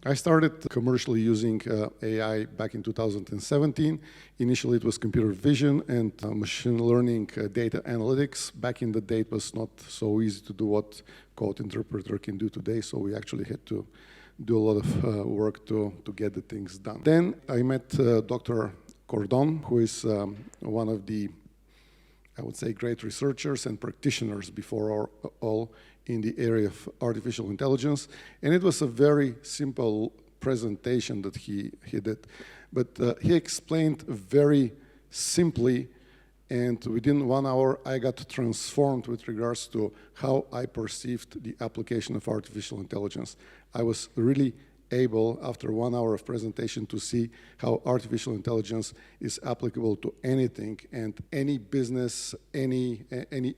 I started commercially using AI back in 2017. Initially, it was computer vision and machine learning data analytics. Back in the day, it was not so easy to do what code interpreter can do today, so we actually had to do a lot of work to get the things done. Then I met Dr. Cordon, who is one of the, I would say, great researchers and practitioners before all in the area of artificial intelligence. And it was a very simple presentation that he did. But he explained very simply, and within 1 hour, I got transformed with regards to how I perceived the application of artificial intelligence. I was really able, after 1 hour of presentation, to see how artificial intelligence is applicable to anything and any business, any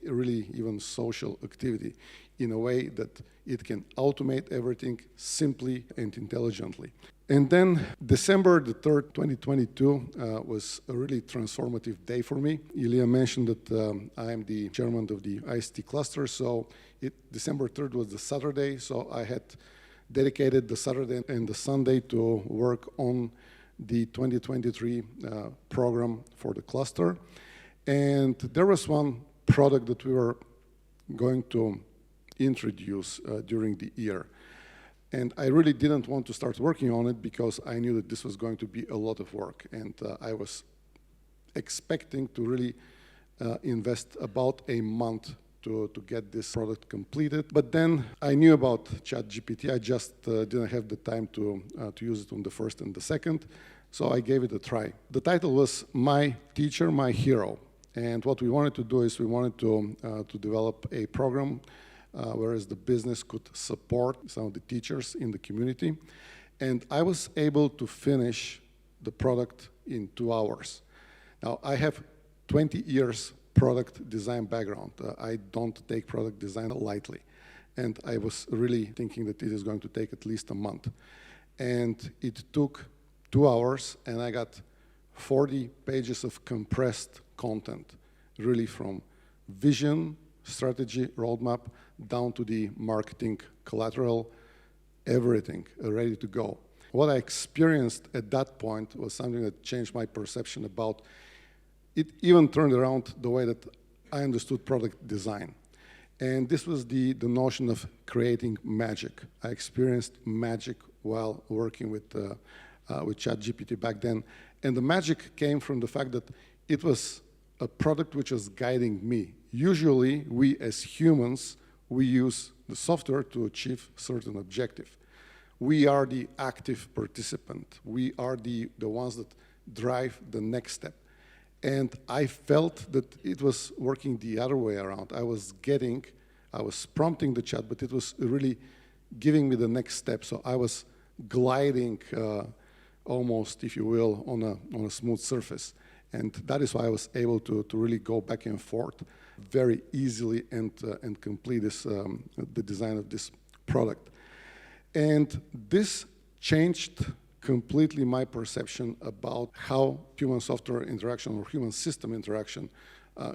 really even social activity, in a way that it can automate everything simply and intelligently. And then December the 3rd, 2022 was a really transformative day for me. Ilya mentioned that I am the chairman of the ICT cluster, so December 3rd was the Saturday, so I had dedicated the Saturday and the Sunday to work on the 2023 program for the cluster. And there was one product that we were going to introduce during the year. And I really didn't want to start working on it because I knew that this was going to be a lot of work. And I was expecting to really invest about a month to get this product completed. But then I knew about ChatGPT. I just didn't have the time to use it on the first and the second. So I gave it a try. The title was My Teacher, My Hero. And what we wanted to do is we wanted to develop a program whereas the business could support some of the teachers in the community. And I was able to finish the product in 2 hours. Now, I have 20 years product design background. I don't take product design lightly. And I was really thinking that it is going to take at least a month. And it took 2 hours, and I got 40 pages of compressed content, really from vision, strategy, roadmap, down to the marketing collateral, everything ready to go. What I experienced at that point was something that changed my perception about it, even turned around the way that I understood product design. And this was the notion of creating magic. I experienced magic while working with ChatGPT back then. And the magic came from the fact that it was a product which was guiding me. Usually, we as humans, we use the software to achieve certain objective. We are the active participant. We are the ones that drive the next step. And I felt that it was working the other way around. I was prompting the chat, but it was really giving me the next step. So I was gliding almost, if you will, on a smooth surface. And that is why I was able to really go back and forth very easily and complete the design of this product. And this changed completely my perception about how human-software interaction or human-system interaction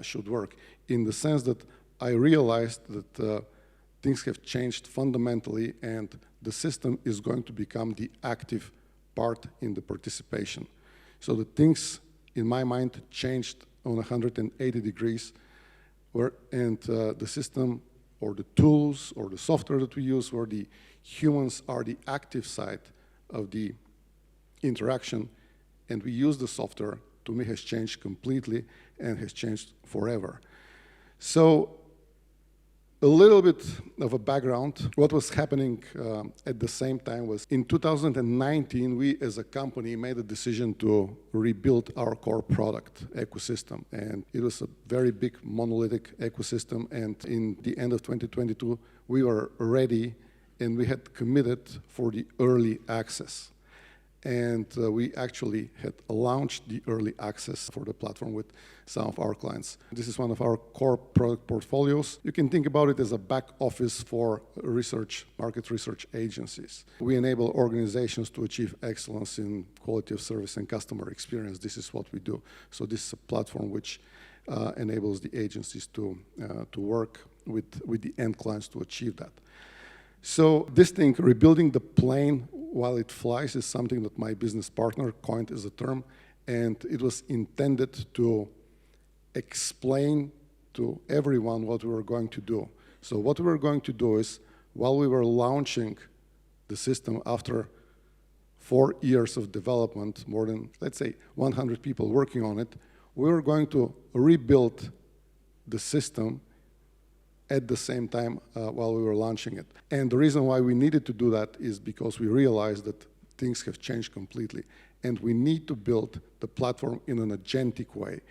should work, in the sense that I realized that things have changed fundamentally and the system is going to become the active part in the participation. So the things, in my mind, changed on 180 degrees, and the system or the tools or the software that we use, where the humans are the active side of the interaction, and we use the software, to me, has changed completely and has changed forever. So a little bit of a background. What was happening at the same time was in 2019, we as a company made a decision to rebuild our core product ecosystem. And it was a very big monolithic ecosystem. And in the end of 2022, we were ready and we had committed for the early access. And we actually had launched the early access for the platform with some of our clients. This is one of our core product portfolios. You can think about it as a back office for research, market research agencies. We enable organizations to achieve excellence in quality of service and customer experience. This is what we do. So this is a platform which enables the agencies to work with the end clients to achieve that. So this thing, rebuilding the plane, while it flies is something that my business partner coined as a term, and it was intended to explain to everyone what we were going to do. So what we were going to do is, while we were launching the system after 4 years of development, more than, let's say, 100 people working on it, we were going to rebuild the system at the same time while we were launching it. And the reason why we needed to do that is because we realized that things have changed completely. And we need to build the platform in an agentic way,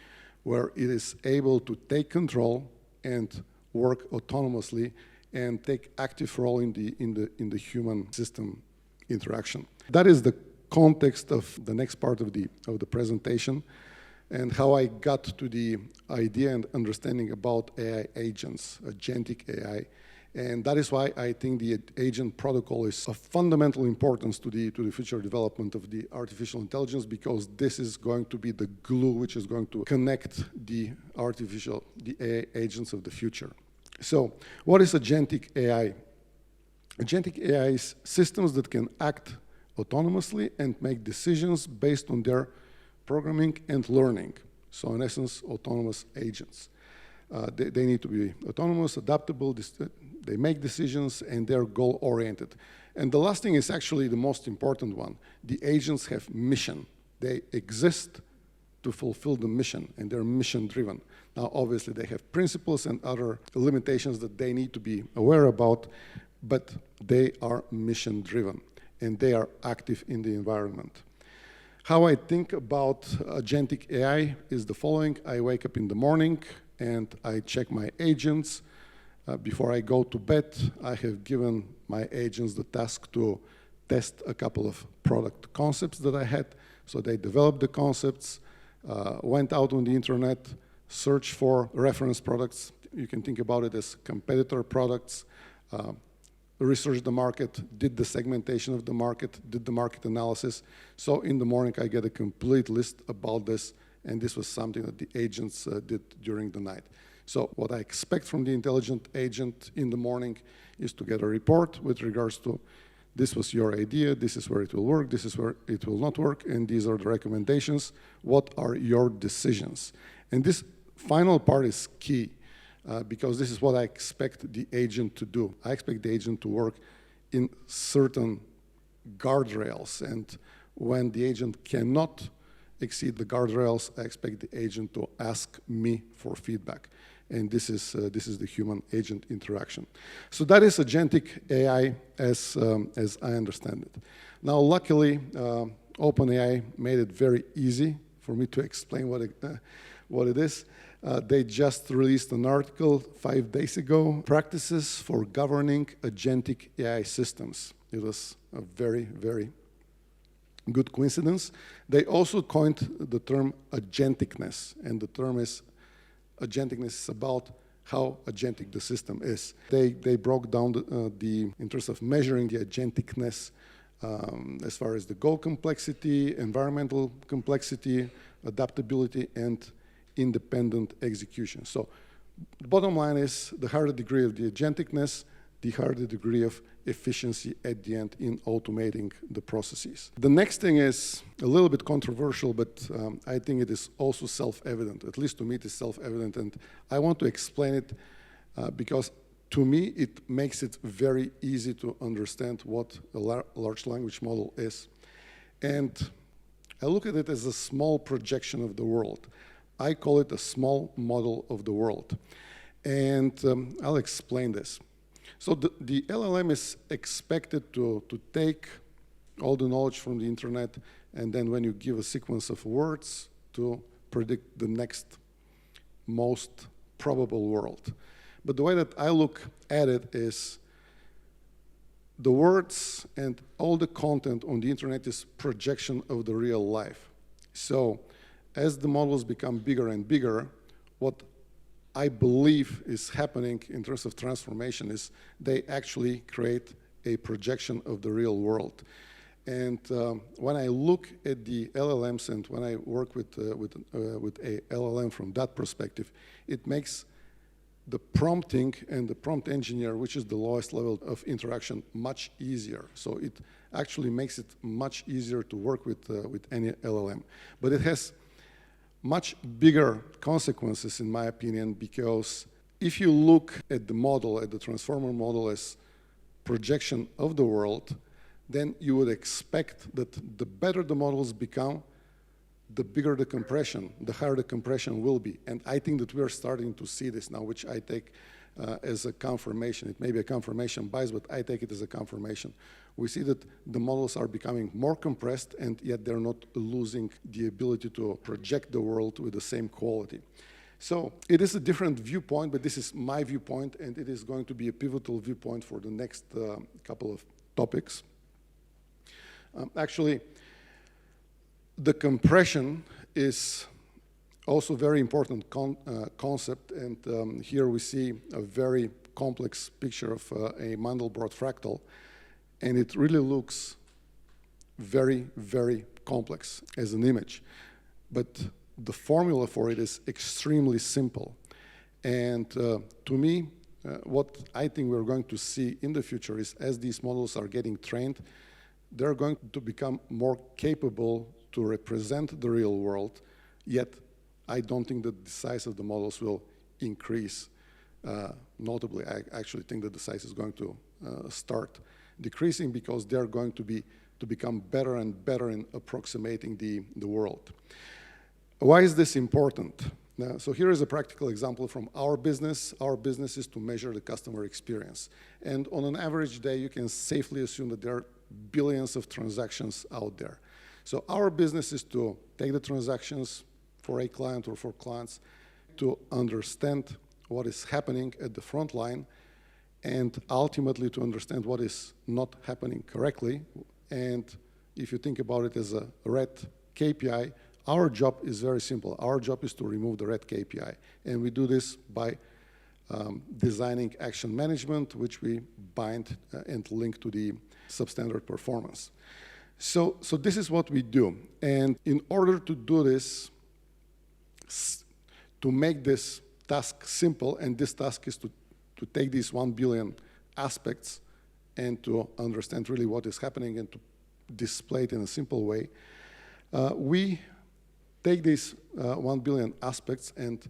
where it is able to take control and work autonomously and take active role in the human system interaction. That is the context of the next part of the presentation, and how I got to the idea and understanding about AI agents, agentic AI. And that is why I think the agent protocol is of fundamental importance to the future development of the artificial intelligence, because this is going to be the glue which is going to connect the AI agents of the future. So what is agentic AI? Agentic AI is systems that can act autonomously and make decisions based on their programming and learning. So in essence, autonomous agents. They need to be autonomous, adaptable, they make decisions, and they're goal-oriented. And the last thing is actually the most important one. The agents have mission. They exist to fulfill the mission, and they're mission-driven. Now, obviously, they have principles and other limitations that they need to be aware about, but they are mission-driven, and they are active in the environment. How I think about agentic AI is the following. I wake up in the morning, and I check my agents. Before I go to bed, I have given my agents the task to test a couple of product concepts that I had. So they developed the concepts, went out on the internet, searched for reference products. You can think about it as competitor products, researched the market, did the segmentation of the market, did the market analysis. So in the morning, I get a complete list about this, and this was something that the agents did during the night. So what I expect from the intelligent agent in the morning is to get a report with regards to, this was your idea, this is where it will work, this is where it will not work, and these are the recommendations. What are your decisions? And this final part is key, because this is what I expect the agent to do. I expect the agent to work in certain guardrails, and when the agent cannot exceed the guardrails, I expect the agent to ask me for feedback. And this is the human-agent interaction. So that is agentic AI as I understand it. Now, luckily, OpenAI made it very easy for me to explain what it is. They just released an article 5 days ago, Practices for Governing Agentic AI Systems. It was a very, very good coincidence. They also coined the term agenticness, and the term is agenticness is about how agentic the system is. They broke down the interest of measuring the agenticness as far as the goal complexity, environmental complexity, adaptability, and independent execution. So the bottom line is, the higher the degree of the agenticness, the higher the degree of efficiency at the end in automating the processes. The next thing is a little bit controversial, but I think it is also self-evident. At least to me, it is self-evident, and I want to explain it because to me, it makes it very easy to understand what a large language model is. And I look at it as a small projection of the world. I call it a small model of the world. And I'll explain this. So the LLM is expected to take all the knowledge from the internet, and then when you give a sequence of words, to predict the next most probable world. But the way that I look at it is, the words and all the content on the internet is projection of the real life. So as the models become bigger and bigger, what I believe is happening in terms of transformation is they actually create a projection of the real world. And when I look at the LLMs and when I work with a LLM from that perspective, it makes the prompting and the prompt engineer, which is the lowest level of interaction, much easier. So it actually makes it much easier to work with any LLM. But it has much bigger consequences, in my opinion, because if you look at the model, at the transformer model as projection of the world, then you would expect that the better the models become, the bigger the compression, the higher the compression will be. And I think that we are starting to see this now, which I take as a confirmation. It may be a confirmation bias, but I take it as a confirmation. We see that the models are becoming more compressed, and yet they're not losing the ability to project the world with the same quality. So it is a different viewpoint, but this is my viewpoint, and it is going to be a pivotal viewpoint for the next couple of topics. Actually, the compression is also a very important concept, and here we see a very complex picture of a Mandelbrot fractal, and it really looks very, very complex as an image. But the formula for it is extremely simple. And to me, what I think we're going to see in the future is as these models are getting trained, they're going to become more capable to represent the real world, yet I don't think that the size of the models will increase notably. I actually think that the size is going to start decreasing because they're going to become better and better in approximating the world. Why is this important? So here is a practical example from our business. Our business is to measure the customer experience. And on an average day, you can safely assume that there are billions of transactions out there. So our business is to take the transactions for a client or for clients to understand what is happening at the front line and ultimately to understand what is not happening correctly. And if you think about it as a red KPI, our job is very simple. Our job is to remove the red KPI. And we do this by designing action management, which we bind and link to the substandard performance. So this is what we do. And in order to do this, to make this task simple, and this task is to take these 1 billion aspects and to understand really what is happening and to display it in a simple way, we take these 1 billion aspects, and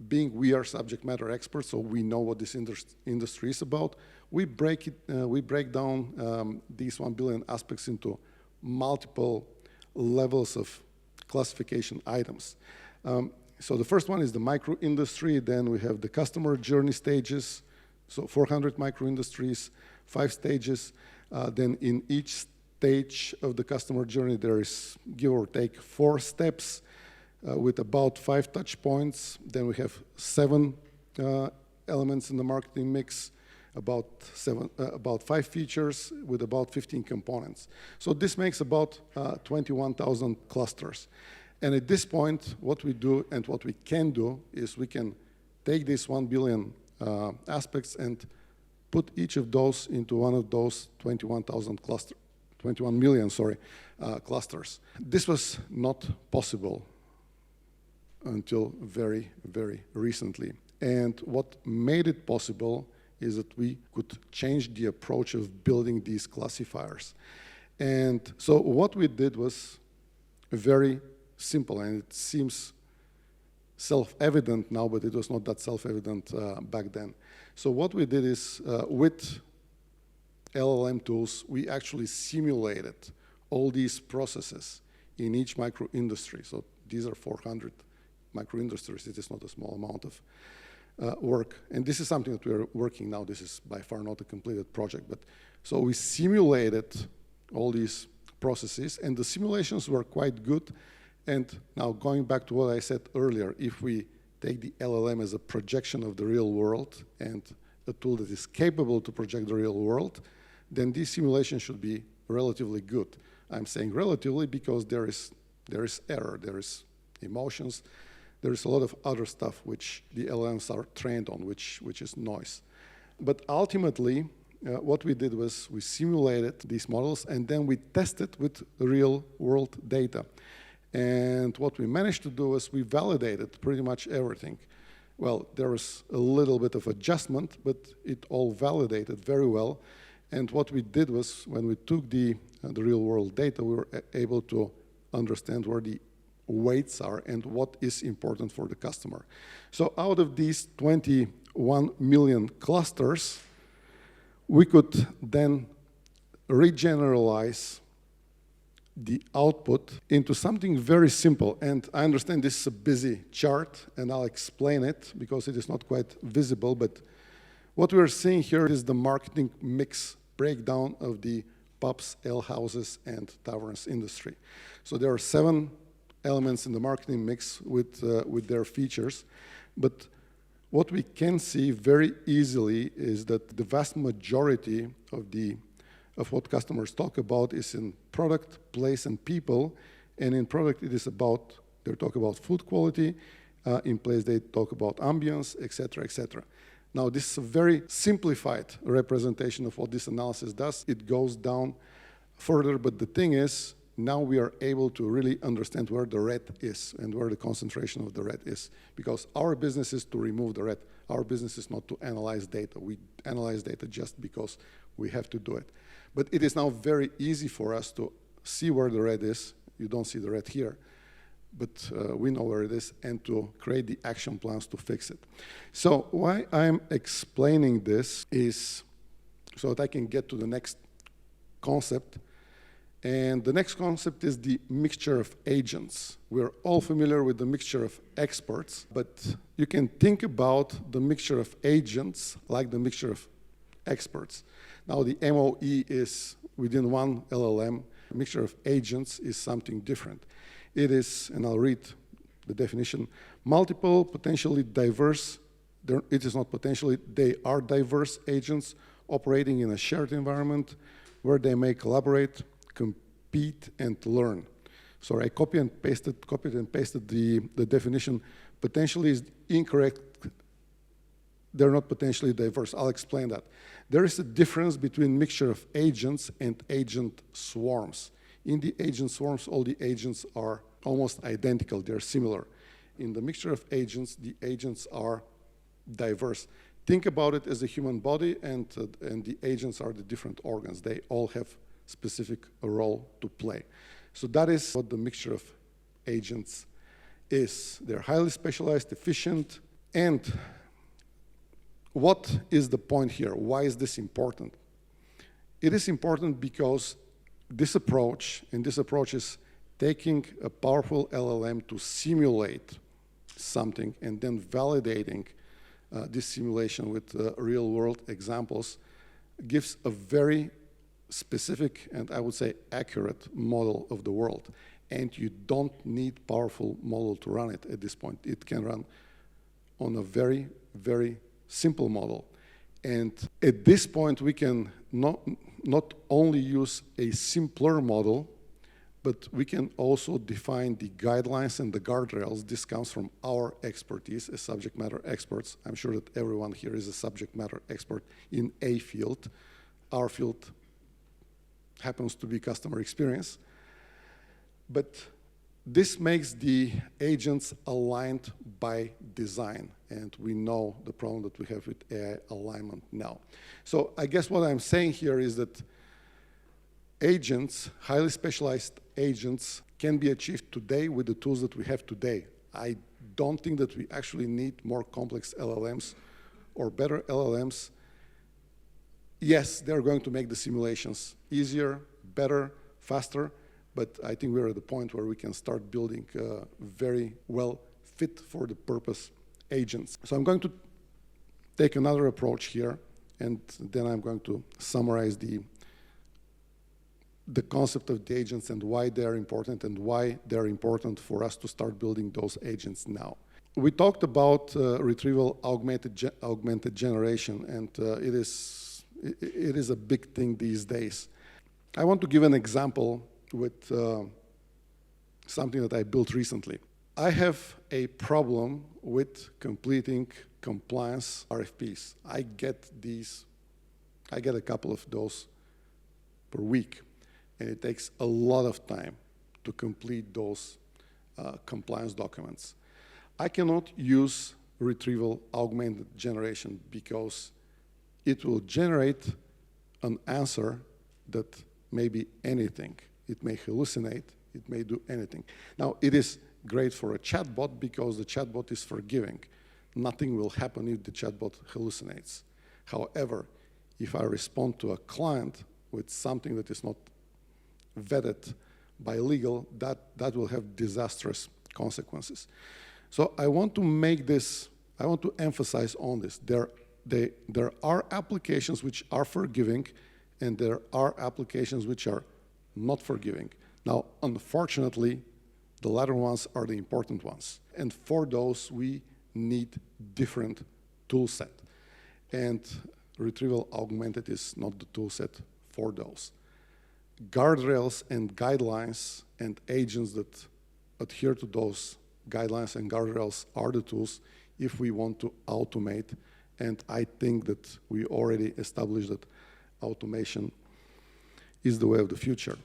being we are subject matter experts, so we know what this industry is about, we break down these 1 billion aspects into multiple levels of classification items. So the first one is the micro industry, then we have the customer journey stages, so 400 micro industries, 5 stages. Then in each stage of the customer journey, there is, give or take, 4 steps with about 5 touch points. Then we have 7 elements in the marketing mix, about 5 features with about 15 components. So this makes about 21,000 clusters. And at this point, what we do and what we can do is we can take these 1 billion aspects and put each of those into one of those 21 million clusters. This was not possible until very, very recently. And what made it possible is that we could change the approach of building these classifiers. And so what we did was very simple, and it seems self-evident now, but it was not that self-evident back then. So what we did is, with LLM tools, we actually simulated all these processes in each micro-industry. So these are 400 micro-industries. It is not a small amount of work. And this is something that we're working now. This is by far not a completed project. But so we simulated all these processes, and the simulations were quite good. And now going back to what I said earlier, if we take the LLM as a projection of the real world and a tool that is capable to project the real world, then this simulation should be relatively good. I'm saying relatively because there is error, there is emotions, there is a lot of other stuff which the LLMs are trained on, which is noise. But ultimately, what we did was we simulated these models and then we tested with real world data. And what we managed to do is we validated pretty much everything. Well, there was a little bit of adjustment, but it all validated very well. And what we did was, when we took the real-world data, we were able to understand where the weights are and what is important for the customer. So out of these 21 million clusters, we could then regeneralize the output into something very simple. And I understand this is a busy chart, and I'll explain it because it is not quite visible. But what we're seeing here is the marketing mix breakdown of the pubs, ale houses, and taverns industry. So there are 7 elements in the marketing mix with their features. But what we can see very easily is that the vast majority of what customers talk about is in product, place, and people. And in product, they talk about food quality. In place, they talk about ambience, et cetera, et cetera. Now, this is a very simplified representation of what this analysis does. It goes down further, but the thing is, now we are able to really understand where the red is and where the concentration of the red is. Because our business is to remove the red. Our business is not to analyze data. We analyze data just because we have to do it. But it is now very easy for us to see where the red is. You don't see the red here, but we know where it is, and to create the action plans to fix it. So why I'm explaining this is so that I can get to the next concept. And the next concept is the mixture of agents. We're all familiar with the mixture of experts, but you can think about the mixture of agents like the mixture of experts. Now, the MOE is within one LLM. A mixture of agents is something different. It is, and I'll read the definition, multiple, potentially diverse, it is not potentially, they are diverse agents operating in a shared environment where they may collaborate, compete, and learn. Sorry, I copied and pasted the definition. Potentially is incorrect. They're not potentially diverse. I'll explain that. There is a difference between mixture of agents and agent swarms. In the agent swarms, all the agents are almost identical. They're similar. In the mixture of agents, the agents are diverse. Think about it as a human body, and the agents are the different organs. They all have specific role to play. So that is what the mixture of agents is. They're highly specialized, efficient, and what is the point here? Why is this important? It is important because this approach is taking a powerful LLM to simulate something and then validating this simulation with real-world examples gives a very specific and I would say accurate model of the world. And you don't need powerful model to run it at this point. It can run on a very, very simple model. And at this point, we can not only use a simpler model, but we can also define the guidelines and the guardrails. This comes from our expertise as subject matter experts. I'm sure that everyone here is a subject matter expert in a field. Our field happens to be customer experience. But this makes the agents aligned by design. And we know the problem that we have with AI alignment now. So I guess what I'm saying here is that agents, highly specialized agents, can be achieved today with the tools that we have today. I don't think that we actually need more complex LLMs or better LLMs. Yes, they're going to make the simulations easier, better, faster, but I think we're at the point where we can start building very well fit for the purpose agents. So I'm going to take another approach here, and then I'm going to summarize the concept of the agents and why they're important and why they're important for us to start building those agents now. We talked about retrieval augmented generation, and it is a big thing these days. I want to give an example with something that I built recently. I have a problem with completing compliance RFPs. I get a couple of those per week, and it takes a lot of time to complete those compliance documents. I cannot use retrieval augmented generation, because it will generate an answer that may be anything. It may hallucinate, it may do anything. Now, it is great for a chatbot because the chatbot is forgiving. Nothing will happen if the chatbot hallucinates. However, if I respond to a client with something that is not vetted by legal, that will have disastrous consequences. So I want to make this, I want to emphasize on this. There are applications which are forgiving, and there are applications which are not forgiving. Now, unfortunately, the latter ones are the important ones. And for those, we need different tool set. And retrieval augmented is not the tool set for those. Guardrails and guidelines and agents that adhere to those guidelines and guardrails are the tools if we want to automate. And I think that we already established that automation is the way of the future.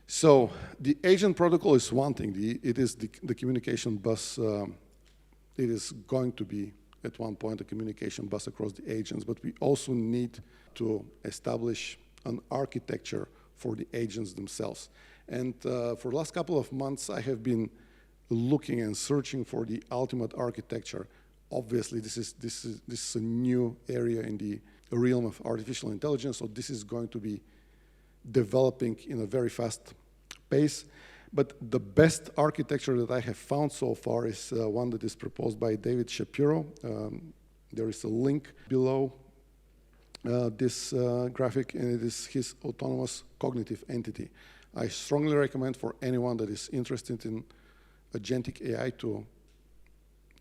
So the agent protocol is one thing. It is the communication bus. It is going to be at one point a communication bus across the agents, but we also need to establish an architecture for the agents themselves. And for the last couple of months, I have been looking and searching for the ultimate architecture. Obviously, this is a new area in the realm of artificial intelligence, so this is going to be developing in a very fast pace. But the best architecture that I have found so far is one that is proposed by David Shapiro. There is a link below this graphic, and it is his autonomous cognitive entity. I strongly recommend for anyone that is interested in agentic AI to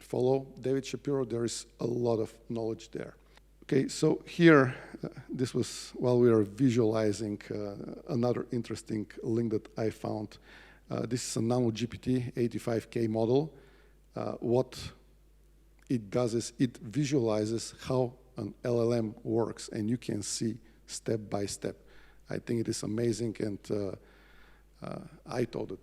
follow David Shapiro. There is a lot of knowledge there. Okay, so here, this was while we were visualizing another interesting link that I found. This is a Nano-GPT 85K model. What it does is it visualizes how an LLM works, and you can see step by step. I think it is amazing, and I thought that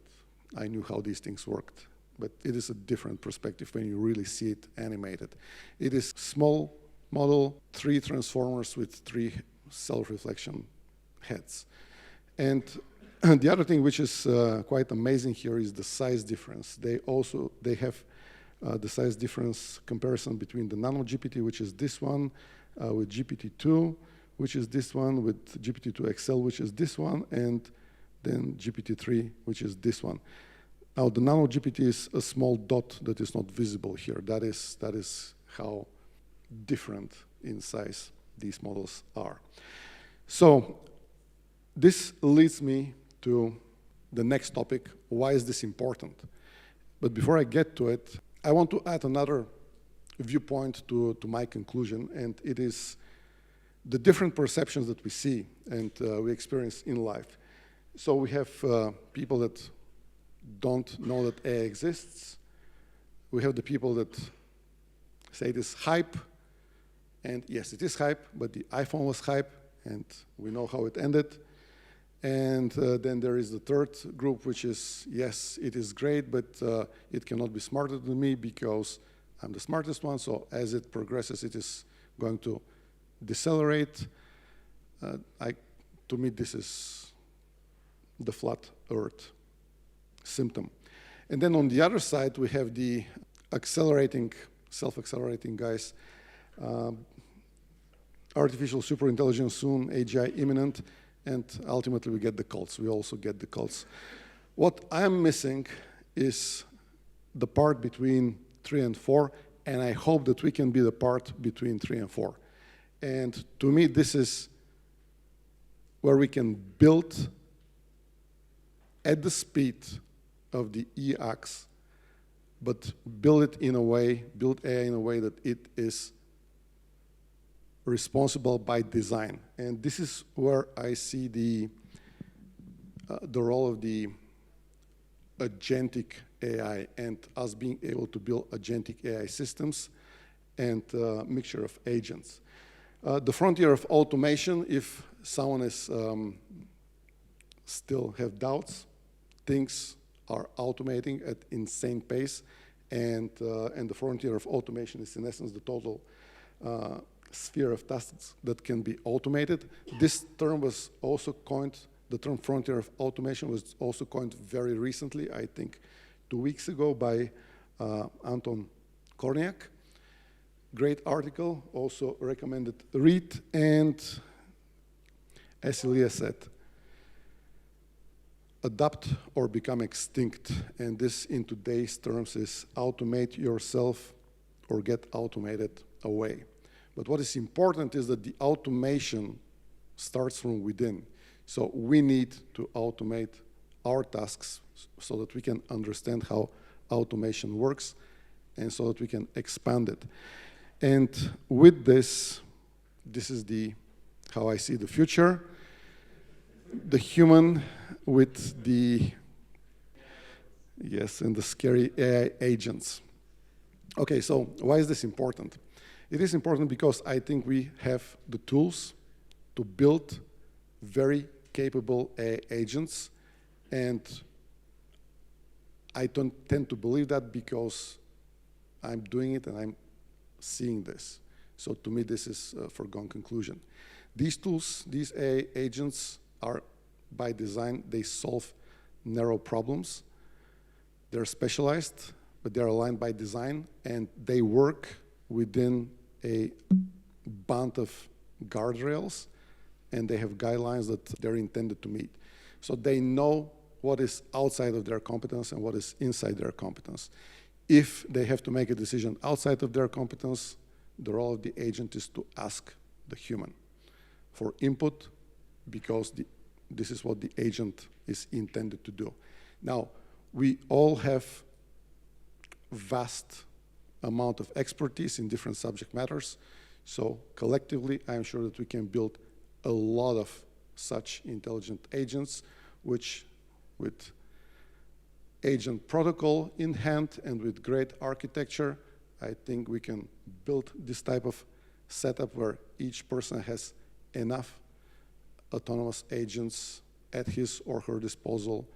I knew how these things worked, but it is a different perspective when you really see it animated. It is small model, 3 transformers with 3 self-reflection heads. And the other thing which is quite amazing here is the size difference. They have the size difference comparison between the Nano-GPT, which is this one, with GPT-2, which is this one, with GPT-2 XL, which is this one, and then GPT-3, which is this one. Now, the Nano-GPT is a small dot that is not visible here. That is how different in size these models are. So this leads me to the next topic. Why is this important? But before I get to it, I want to add another viewpoint to my conclusion, and it is the different perceptions that we see and we experience in life. So we have people that don't know that AI exists. We have the people that say it is hype, and yes, it is hype, but the iPhone was hype, and we know how it ended. And then there is the third group, which is, yes, it is great, but it cannot be smarter than me because I'm the smartest one, so as it progresses, it is going to decelerate. To me, this is the flat Earth symptom. And then on the other side, we have the accelerating, self-accelerating guys, artificial superintelligence soon, AGI imminent, and ultimately we get the cults. We also get the cults. What I'm missing is the part between 3 and 4, and I hope that we can be the part between 3 and 4. And to me, this is where we can build at the speed of the EX, but build AI in a way that it is responsible by design. And this is where I see the role of the agentic AI and us being able to build agentic AI systems and mixture of agents. The frontier of automation, if someone is still have doubts, things are automating at insane pace, And the frontier of automation is in essence the total sphere of tasks that can be automated. This term was also coined, the term frontier of automation was also coined very recently, I think 2 weeks ago, by Anton Korniak. Great article, also recommended read. And as Ilya said, adapt or become extinct. And this in today's terms is automate yourself or get automated away. But what is important is that the automation starts from within. So we need to automate our tasks so that we can understand how automation works and so that we can expand it. And with this, this is how I see the future. The human with the, yes, and the scary AI agents. Okay, so why is this important? It is important because I think we have the tools to build very capable AI agents, and I don't tend to believe that because I'm doing it and I'm seeing this. So to me, this is a foregone conclusion. These tools, these AI agents are by design, they solve narrow problems. They're specialized, but they're aligned by design, and they work within a band of guardrails, and they have guidelines that they're intended to meet. So they know what is outside of their competence and what is inside their competence. If they have to make a decision outside of their competence, the role of the agent is to ask the human for input, because this is what the agent is intended to do. Now, we all have vast amount of expertise in different subject matters. So collectively, I'm sure that we can build a lot of such intelligent agents, which with agent protocol in hand and with great architecture, I think we can build this type of setup where each person has enough autonomous agents at his or her disposal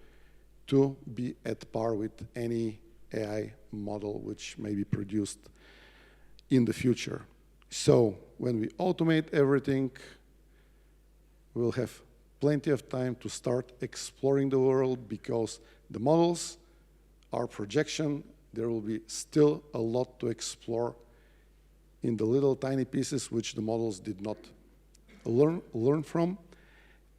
to be at par with any AI model which may be produced in the future. So when we automate everything, we'll have plenty of time to start exploring the world, because the models are projection. There will be still a lot to explore in the little tiny pieces which the models did not learn from.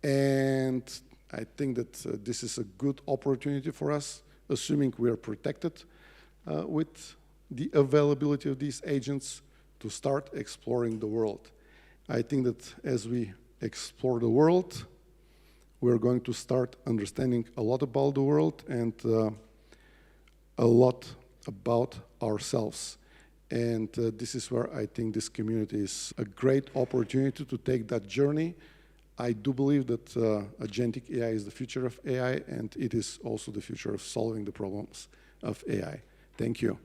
And I think that this is a good opportunity for us, assuming we are protected with the availability of these agents, to start exploring the world. I think that as we explore the world, we're going to start understanding a lot about the world and a lot about ourselves. And this is where I think this community is a great opportunity to take that journey. I do believe that Agentic AI is the future of AI, and it is also the future of solving the problems of AI. Thank you.